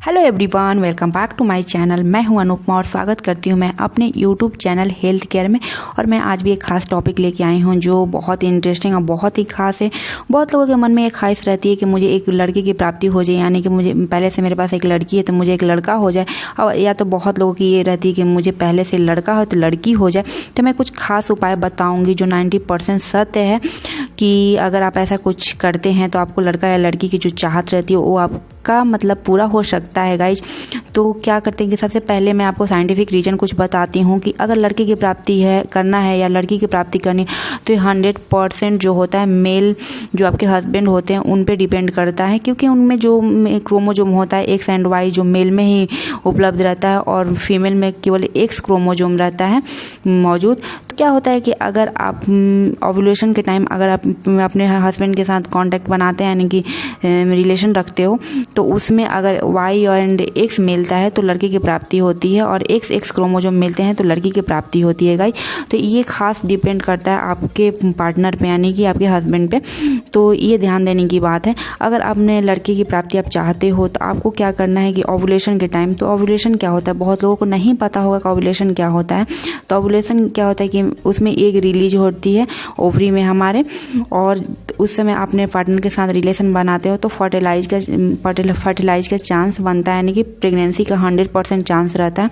Hello everyone, welcome back to my channel. मैं हूं अनुपमा और स्वागत करती हूं मैं अपने यूट्यूब चैनल हेल्थ केयर में। और मैं आज भी एक खास टॉपिक लेके आई हूं जो बहुत ही इंटरेस्टिंग और बहुत ही खास है। बहुत लोगों के मन में एक ख्वाहिश रहती है कि मुझे एक लड़के की प्राप्ति हो जाए, यानी कि मुझे पहले से मेरे पास एक लड़की है तो मुझे एक लड़का हो जाए। और या तो बहुत लोगों की ये रहती है कि मुझे पहले से लड़का हो तो लड़की हो जाए। तो मैं कुछ खास उपाय बताऊँगी जो 90% सत्य है कि अगर आप ऐसा कुछ करते हैं तो आपको लड़का या लड़की की जो चाहत रहती है वो आपका मतलब पूरा हो सकता है गाइज। तो क्या करते हैं कि सबसे पहले मैं आपको साइंटिफिक रीजन कुछ बताती हूँ कि अगर लड़के की प्राप्ति है करना है या लड़की की प्राप्ति करनी तो 100% जो होता है मेल जो आपके हस्बैंड होते हैं उन पे डिपेंड करता है, क्योंकि उनमें जो क्रोमोजोम होता है एक्स एंड वाई जो मेल में ही उपलब्ध रहता है और फीमेल में केवल एक्स क्रोमोजोम रहता है मौजूद। तो क्या होता है कि अगर आप ओव्यूलेशन के टाइम अगर आप अपने हस्बैंड के साथ कांटेक्ट बनाते हैं यानी कि रिलेशन रखते हो तो उसमें अगर वाई एंड एक्स मिलता है तो लड़के की प्राप्ति होती है और एक्स क्रोमोजोम मिलते हैं तो लड़की की प्राप्ति होती है गाइस। तो ये खास डिपेंड करता है आपके पार्टनर पे यानी कि आपके हस्बैंड पे। तो ये ध्यान देने की बात है। अगर आपने लड़के की प्राप्ति आप चाहते हो तो आपको क्या करना है कि ओव्यूलेशन के टाइम, तो ओव्यूलेशन क्या होता है बहुत लोगों को नहीं पता होगा कि ओव्यूलेशन क्या होता है। तो ओव्यूलेशन क्या होता है कि उसमें एक रिलीज होती है ओवरी में हमारे, और उस समय अपने पार्टनर के साथ रिलेशन बनाते हो तो फर्टिलाइज का चांस बनता है, यानी कि प्रेगनेंसी का 100% चांस रहता है।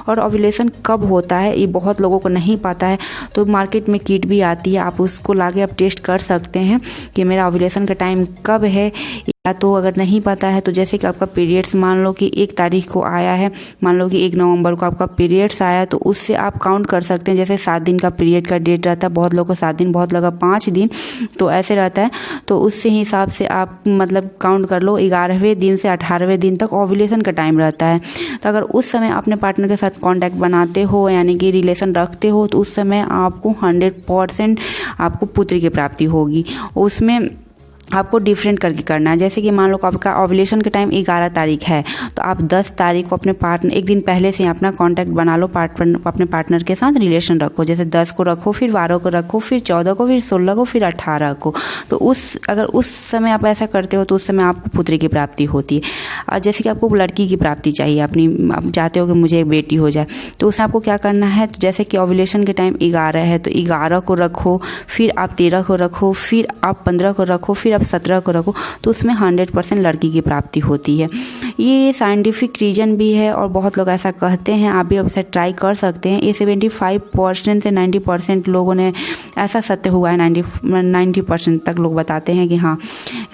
और ओव्यूलेशन कब होता है ये बहुत लोगों को नहीं पता है। तो मार्केट में किट भी आती है, आप उसको लाके आप टेस्ट कर सकते हैं कि मेरा ओव्यूलेशन का टाइम कब है। या तो अगर नहीं पता है तो जैसे कि आपका पीरियड्स मान लो कि 1 तारीख को आया है, मान लो कि 1 नवंबर को आपका पीरियड्स आया तो उससे आप काउंट कर सकते हैं। जैसे 7 दिन का पीरियड का डेट रहता है, बहुत लोगों को 7 दिन बहुत लगा 5 दिन तो ऐसे रहता है। तो उससे हिसाब से आप मतलब काउंट कर लो 11वें दिन से 18वें दिन तक ओव्यूलेशन का टाइम रहता है। तो अगर उस समय अपने पार्टनर के साथ कॉन्टैक्ट बनाते हो यानी कि रिलेशन रखते हो तो उस समय आपको 100% आपको पुत्र की प्राप्ति होगी। उसमें आपको डिफरेंट करके करना है। जैसे कि मान लो आपका ओव्यूलेशन का टाइम 11 तारीख है तो आप 10 तारीख को अपने पार्टनर एक दिन पहले से अपना कांटेक्ट बना लो, अपने पार्टनर के साथ रिलेशन रखो। जैसे 10 को रखो, फिर 12 को रखो, फिर 14 को, फिर 16 को, फिर 18 को। तो अगर उस समय आप ऐसा करते हो तो उस समय आपको पुत्र की प्राप्ति होती है। और जैसे कि आपको लड़की की प्राप्ति चाहिए, आप चाहते हो कि मुझे एक बेटी हो जाए, तो उसमें आपको क्या करना है। तो जैसे कि ओव्यूलेशन के टाइम 11 है तो 11 को रखो, फिर आप 13 को रखो, फिर आप 15 को रखो, फिर आप 17 को रखो, तो उसमें 100% लड़की की प्राप्ति होती है। ये साइंटिफिक रीजन भी है और बहुत लोग ऐसा कहते हैं, आप भी अवश्य ट्राई कर सकते हैं। ये 75% से 90% लोगों ने ऐसा सत्य हुआ है, 90% तक लोग बताते हैं कि हाँ।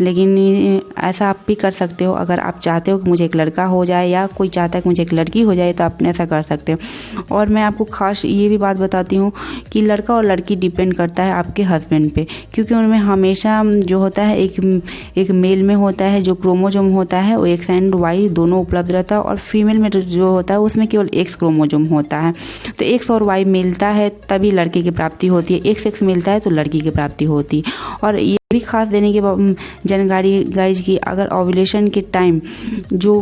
लेकिन ऐसा आप भी कर सकते हो अगर आप चाहते हो कि मुझे एक लड़का हो जाए या कोई चाहता है कि मुझे एक लड़की हो जाए तो आप ऐसा कर सकते हो। और मैं आपको खास ये भी बात बताती हूँ कि लड़का और लड़की डिपेंड करता है आपके हस्बैंड पे, क्योंकि उनमें हमेशा जो होता है एक मेल में होता है जो क्रोमोजोम होता है वो एक्स एंड वाई दोनों उपलब्ध रहता है, और फीमेल में जो होता है उसमें केवल एक्स क्रोमोजोम होता है। तो एक्स और वाई मिलता है तभी लड़के की प्राप्ति होती है, एक्स मिलता है तो लड़की की प्राप्ति होती है। और ये भी खास देने की जानकारी गाइज की अगर ओव्यूलेशन के टाइम जो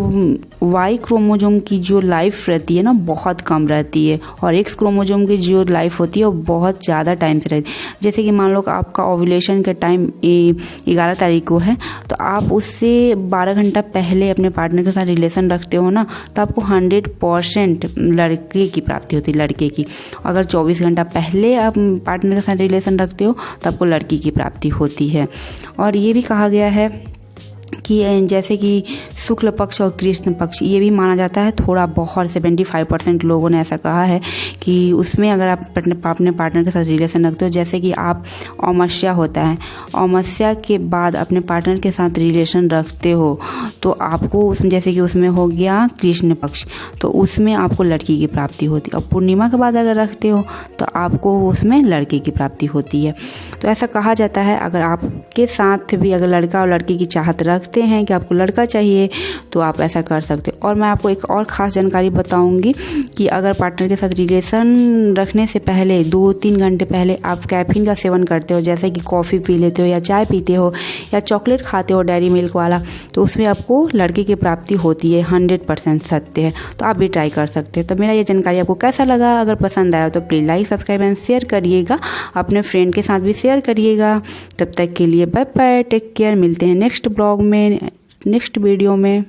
वाई क्रोमोजोम की जो लाइफ रहती है ना बहुत कम रहती है, और एक्स क्रोमोजोम की जो लाइफ होती है वो बहुत ज़्यादा टाइम से रहती है। जैसे कि मान लो कि आपका ओव्यूलेशन का टाइम 11 तारीख को है तो आप उससे 12 घंटा पहले अपने पार्टनर के साथ रिलेशन रखते हो ना तो आपको 100% लड़के की प्राप्ति होती है, लड़के की। अगर 24 घंटा पहले आप पार्टनर के साथ रिलेशन रखते हो तो आपको लड़की की प्राप्ति होती है। और ये भी कहा गया है कि जैसे कि शुक्ल पक्ष और कृष्ण पक्ष ये भी माना जाता है थोड़ा बहुत 75% लोगों ने ऐसा कहा है कि उसमें अगर आप अपने पार्टनर के साथ रिलेशन रखते हो, जैसे कि आप अमावस्या होता है, अमावस्या के बाद अपने पार्टनर के साथ रिलेशन रखते हो तो आपको उसमें जैसे कि उसमें हो गया कृष्ण पक्ष तो उसमें आपको लड़की की प्राप्ति होती है, और पूर्णिमा के बाद अगर रखते हो तो आपको उसमें लड़के की प्राप्ति होती है। तो ऐसा कहा जाता है अगर आपके साथ भी अगर लड़का और लड़की की चाहत रखते हैं कि आपको लड़का चाहिए तो आप ऐसा कर सकते हो। और मैं आपको एक और ख़ास जानकारी बताऊंगी कि अगर पार्टनर के साथ रिलेशन रखने से पहले 2-3 घंटे पहले आप कैफीन का सेवन करते हो, जैसे कि कॉफ़ी पी लेते हो या चाय पीते हो या चॉकलेट खाते हो डेयरी मिल्क वाला, तो उसमें आपको लड़के की प्राप्ति होती है। 100% सत्य है, तो आप भी ट्राई कर सकते हैं। तो मेरा ये जानकारी आपको कैसा लगा, अगर पसंद आया तो please like subscribe and share करिएगा, अपने फ्रेंड के साथ भी शेयर करिएगा। तब तक के लिए बाय बाय, टेक केयर, मिलते हैं नेक्स्ट ब्लॉग में, नेक्स्ट वीडियो में।